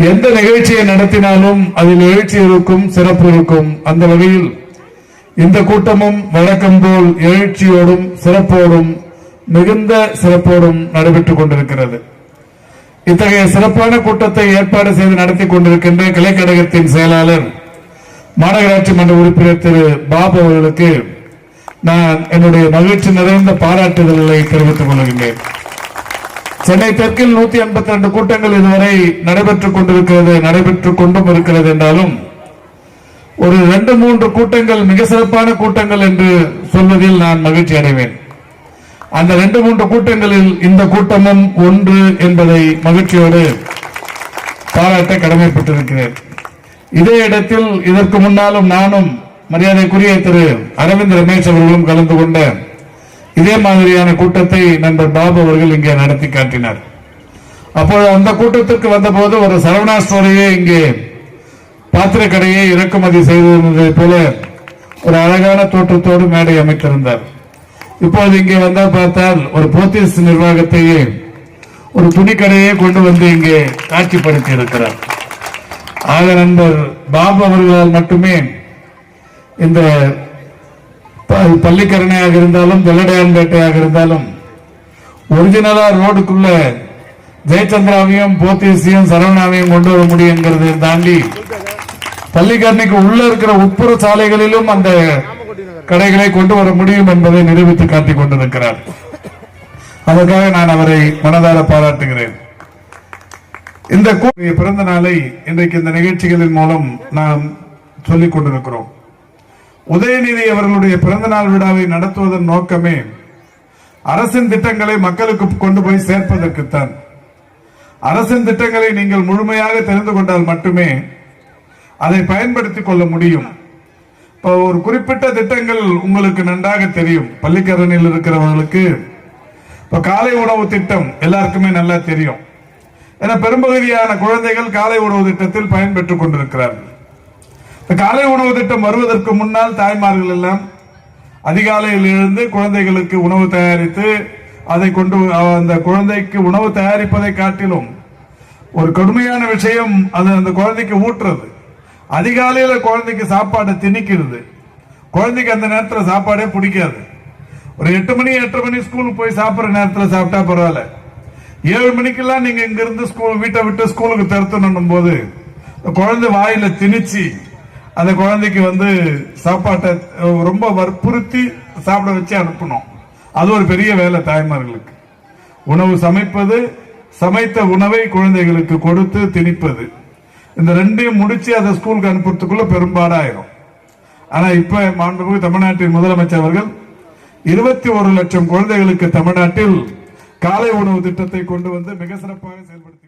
எந்த நிகழ்ச்சியை நடத்தினாலும் அதில் எழுச்சி இருக்கும், சிறப்பு இருக்கும். அந்த வகையில் இந்த கூட்டமும் வழக்கம் போல் எழுச்சியோடும் சிறப்போடும் மிகுந்த சிறப்போடும் நடைபெற்றுக் கொண்டிருக்கிறது. இத்தகைய சிறப்பான கூட்டத்தை ஏற்பாடு செய்து நடத்தி கொண்டிருக்கின்ற கிளைக்கழகத்தின் செயலாளர் மாநகராட்சி மன்ற உறுப்பினர் திரு பாபு அவர்களுக்கு நான் என்னுடைய மகிழ்ச்சி நிறைந்த பாராட்டுதல்களை தெரிவித்துக் கொள்கின்றேன். சென்னை தெற்கில் 182 கூட்டங்கள் இதுவரை நடைபெற்றுக் கொண்டும் இருக்கிறது என்றாலும் ஒரு 2-3 கூட்டங்கள் மிக சிறப்பான கூட்டங்கள் என்று சொல்வதில் நான் மகிழ்ச்சி அடைவேன். அந்த 2-3 கூட்டங்களில் இந்த கூட்டமும் ஒன்று என்பதை மகிழ்ச்சியோடு பாராட்ட கடமைப்பட்டிருக்கிறேன். இதே இடத்தில் இதற்கு முன்னாலும் நானும் மரியாதைக்குரிய திரு அரவிந்த் ரமேஷ் அவர்களும் கலந்து கொண்ட இதே மாதிரியான கூட்டத்தை நண்பர் பாபு அவர்கள் இங்கே நடத்தி காட்டினார். அப்போது அந்த கூட்டத்திற்கு வந்தபோது ஒரு சரவணா ஸ்டோரையே இங்கே பாத்திர கடையை இறக்குமதி செய்திருந்ததை போல ஒரு அழகான தோற்றத்தோடு மேடை அமைத்திருந்தார். இப்போது இங்கே வந்தால் பார்த்தால் ஒரு போத்தீஸ் நிர்வாகத்தையே ஒரு துணிக்கடையே கொண்டு வந்து இங்கே காட்சிப்படுத்தி இருக்கிறார். ஆக நண்பர் பாபு அவர்களால் மட்டுமே இந்த பள்ளிக்கரணையாக இருந்தாலும் வெள்ளடையான்பேட்டையாக இருந்தாலும் ஒரிஜினலா ரோடுக்குள்ள ஜெயச்சந்திராவையும் போத்தீஸையும் சரவணாவையும் கொண்டு வர முடியும் என்கிறதை தாண்டி பள்ளிக்கரணைக்கு உள்ள இருக்கிற உட்புற சாலைகளிலும் அந்த கடைகளை கொண்டு வர முடியும் என்பதை நிரூபித்து காட்டிக் கொண்டிருக்கிறார். அதற்காக நான் அவரை மனதார பாராட்டுகிறேன். இந்த பிறந்த நாளை இன்றைக்கு இந்த நிகழ்ச்சிகளின் மூலம் நாம் சொல்லிக் கொண்டிருக்கிறோம். உதயநிதி அவர்களுடைய பிறந்த நாள் விழாவை நடத்துவதன் நோக்கமே அரசின் திட்டங்களை மக்களுக்கு கொண்டு போய் சேர்ப்பதற்குத்தான். அரசின் திட்டங்களை நீங்கள் முழுமையாக தெரிந்து கொண்டால் மட்டுமே அதை பயன்படுத்திக் கொள்ள முடியும். இப்போ ஒரு குறிப்பிட்ட திட்டங்கள் உங்களுக்கு நன்றாக தெரியும். பள்ளிக்கரணையில் இருக்கிறவர்களுக்கு இப்ப காலை உணவு திட்டம் எல்லாருக்குமே நல்லா தெரியும். ஏன்னா பெரும்பகுதியான குழந்தைகள் காலை உணவு திட்டத்தில் பயன்பெற்றுக் கொண்டிருக்கிறார்கள். காலை உணவு திட்டம் வருவதற்கு முன்னால் தாய்மார்கள் எல்லாம் அதிகாலையில் எழுந்து குழந்தைகளுக்கு உணவு தயாரித்து அதை கொண்டு அந்த குழந்தைக்கு உணவு தயாரிப்பதை காட்டிலும் ஒரு கடுமையான விஷயம் அது அந்த குழந்தைக்கு ஊட்டுறது. அதிகாலையில குழந்தைக்கு சாப்பாடு திணிக்கிறது. குழந்தைக்கு அந்த நேரத்தில் சாப்பாடே பிடிக்காது. ஒரு 8 மணி 8:30 மணி ஸ்கூலுக்கு போய் சாப்பிட்ற நேரத்தில் சாப்பிட்டா பரவாயில்ல. 7 மணிக்கெல்லாம் நீங்க இங்க இருந்து வீட்டை விட்டு ஸ்கூலுக்கு தரத்தணும் போது குழந்தை வாயில திணிச்சு அந்த குழந்தைக்கு சாப்பாட்டை ரொம்ப வற்புறுத்தி சாப்பிட வச்சு அனுப்பணும். அது ஒரு பெரிய வேலை தாய்மார்களுக்கு. உணவு சமைப்பது, சமைத்த உணவை குழந்தைகளுக்கு கொடுத்து திணிப்பது, இந்த ரெண்டையும் முடிச்சு அதை ஸ்கூலுக்கு அனுப்புறதுக்குள்ள பெரும்பாடாயிரும். ஆனா இப்ப மாண்புமிகு தமிழ்நாட்டின் முதலமைச்சர் அவர்கள் 21 லட்சம் குழந்தைகளுக்கு தமிழ்நாட்டில் காலை உணவு திட்டத்தை கொண்டு வந்து மிக சிறப்பாக செயல்படுத்தி